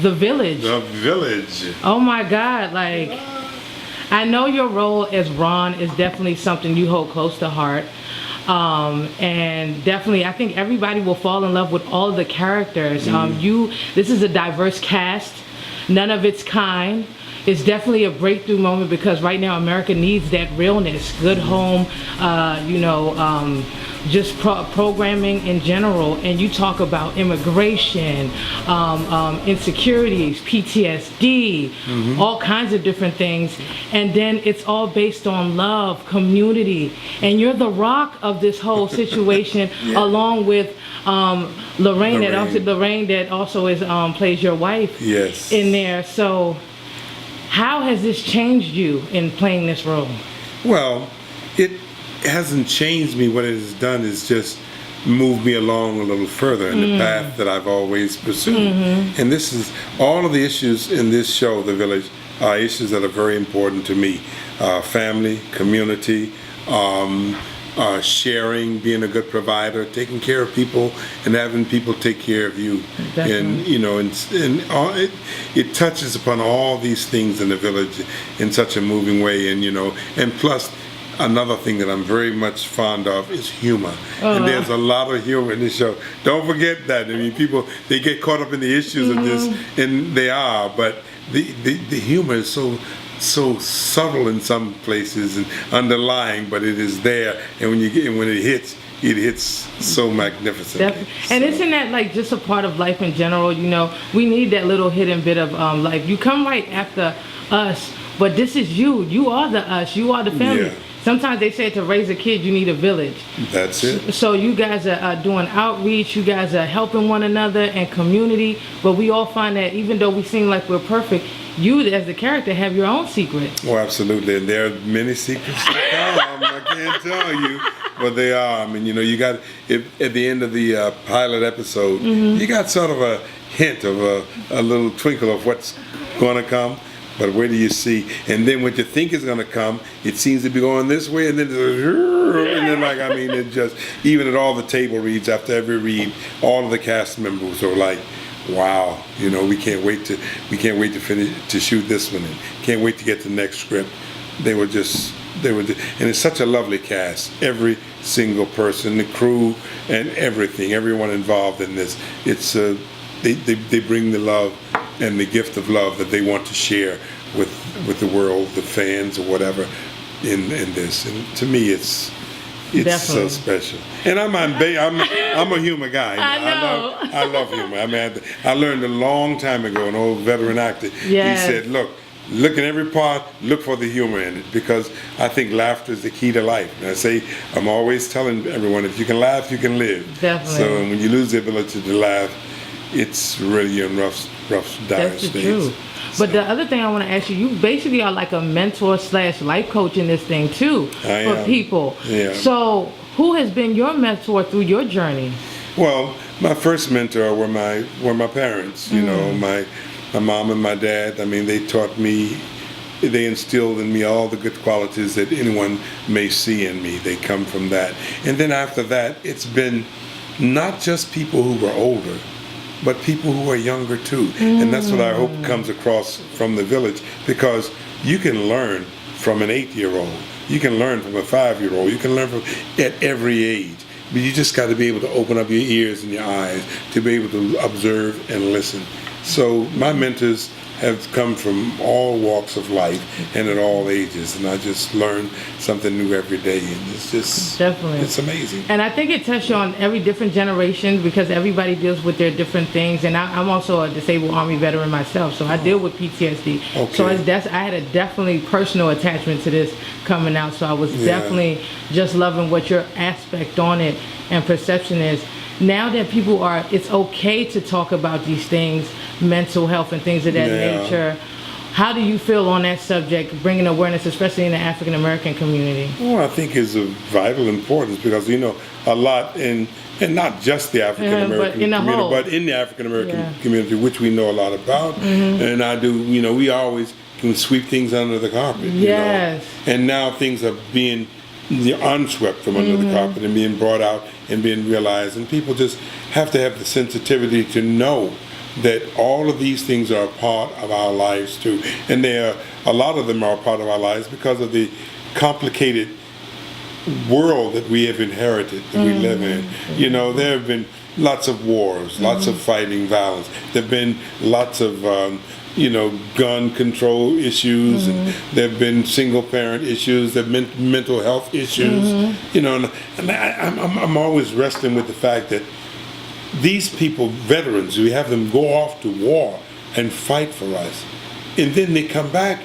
The Village. The Village. Oh my God, like, I know your role as Ron is definitely something you hold close to heart. And definitely, I think everybody will fall in love with all of the characters. This is a diverse cast, none of its kind. It's definitely a breakthrough moment because right now America needs that realness, good home, just programming in general. And you talk about immigration, insecurities, PTSD, all kinds of different things. And then it's all based on love, community. And you're the rock of this whole situation, along with Lorraine that also is plays your wife in there. So how has this changed you in playing this role? Well, it hasn't changed me. What it has done is just move me along a little further in the path that I've always pursued. And this is all of the issues in this show, The Village, are issues that are very important to me. Family, community, sharing, being a good provider, taking care of people, and having people take care of you. Definitely. And it touches upon all these things in The Village in such a moving way. And plus, another thing that I'm very much fond of is humor. And there's a lot of humor in this show. Don't forget that. I mean, people, they get caught up in the issues of this, and they are, but the humor is so subtle in some places and underlying, but it is there. And when it hits so magnificently. And isn't that like just a part of life in general? We need that little hidden bit of life. You come right after us, but this is you. You are the us. You are the family. Yeah. Sometimes they say to raise a kid, you need a village. That's it. So you guys are doing outreach. You guys are helping one another and community. But we all find that even though we seem like we're perfect, you as the character have your own secrets. Oh, absolutely. And there are many secrets to come. I can't tell you, but they are. I mean, you got at the end of the pilot episode, you got sort of a hint of a little twinkle of what's going to come. But where do you see? And then what you think is going to come, it seems to be going this way, and then it just, even at all the table reads, after every read, all of the cast members are like, wow, we can't wait to finish to shoot this one, and can't wait to get the next script. And it's such a lovely cast. Every single person, the crew, and everything, everyone involved in this. It's they bring the love and the gift of love that they want to share with the world, the fans, or whatever, in this. And to me, it's so special. And I'm a humor guy. I know. I love humor. I mean, I learned a long time ago, an old veteran actor. Yes. He said, look in every part, look for the humor in it, because I think laughter is the key to life. And I'm always telling everyone, if you can laugh, you can live. Definitely. So when you lose the ability to laugh, it's really in rough, dire That's states. the truth. But the other thing I want to ask you basically are like a mentor / life coach in this thing too, for people. Yeah. So who has been your mentor through your journey? Well, my first mentor were my parents. My mom and my dad. I mean, they taught me. They instilled in me all the good qualities that anyone may see in me. They come from that. And then after that, it's been not just people who were older, but people who are younger too. And that's what I hope comes across from The Village, because you can learn from an 8-year-old, you can learn from a 5-year-old, you can learn from at every age. But you just got to be able to open up your ears and your eyes to be able to observe and listen. So my mentors have come from all walks of life and at all ages, and I just learn something new every day, and it's just definitely, it's amazing. And I think it touches on every different generation, because everybody deals with their different things. And I'm also a disabled Army veteran myself, so I deal with PTSD. Okay. So I had a definitely personal attachment to this coming out. So I was definitely just loving what your aspect on it and perception is. Now that it's okay to talk about these things, mental health and things of that nature, how do you feel on that subject, bringing awareness, especially in the African American community? Well, I think is of vital importance, because a lot and not just the African American community, but in the African American community, which we know a lot about, and I do. We always can sweep things under the carpet. Yes. And now things are being unswept from under the carpet and being brought out and being realized, and people just have to have the sensitivity to know that all of these things are a part of our lives too, and a lot of them are a part of our lives because of the complicated world that we have inherited, that we live in. You know, there have been lots of wars, lots of fighting, violence. There have been lots of gun control issues, and there have been single parent issues. There have been mental health issues. You know, and I'm always wrestling with the fact that these people, veterans, we have them go off to war and fight for us, and then they come back.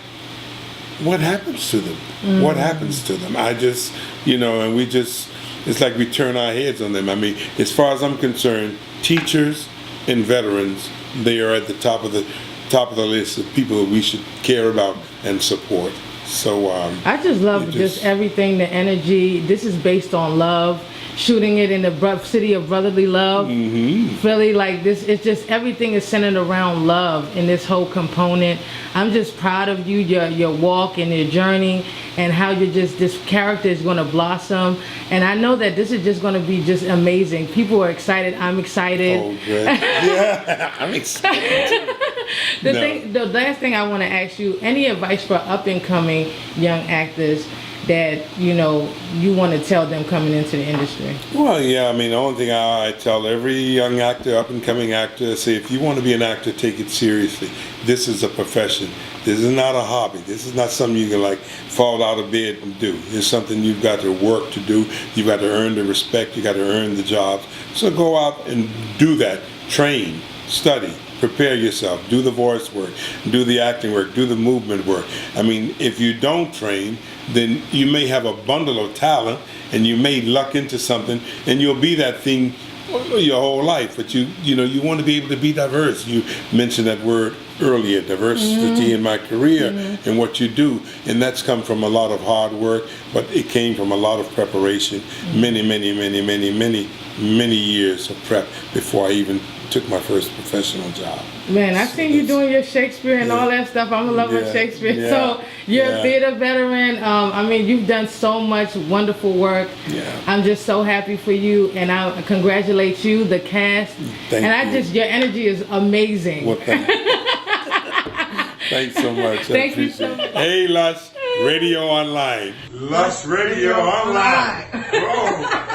What happens to them? What happens to them? I just, and we just, it's like we turn our heads on them. I mean, as far as I'm concerned, teachers and veterans, they are at the top of the list of people that we should care about and support. So I just love just everything, the energy. This is based on love. Shooting it in the city of brotherly love. Philly, like this, it's just everything is centered around love in this whole component. I'm just proud of you, your walk and your journey, and how this character is going to blossom. And I know that this is just going to be just amazing. People are excited. I'm excited. Oh, good. Yeah, I'm excited. The last thing I want to ask you: any advice for up and coming young actors that you want to tell them coming into the industry? Well, yeah, I mean, the only thing I tell every young actor, up and coming actor, say, if you want to be an actor, take it seriously. This is a profession. This is not a hobby. This is not something you can fall out of bed and do. It's something you've got to work to do. You've got to earn the respect. You got to earn the jobs. So go out and do that. Train, study, prepare yourself, do the voice work, do the acting work, do the movement work. I mean, if you don't train, then you may have a bundle of talent and you may luck into something and you'll be that thing your whole life. But you want to be able to be diverse. You mentioned that word earlier, diversity in my career and what you do, and that's come from a lot of hard work, but it came from a lot of preparation, many years of prep before I even took my first professional job. Man, I've seen you doing your Shakespeare and all that stuff. I'm a lover of Shakespeare. Yeah, so you're a theater veteran. I mean, you've done so much wonderful work. Yeah. I'm just so happy for you, and I congratulate you, the cast. Thank you. Your energy is amazing. Well, thanks so much. Thank you so much. Hey, Lush Radio Online. Lush Radio Online. Whoa.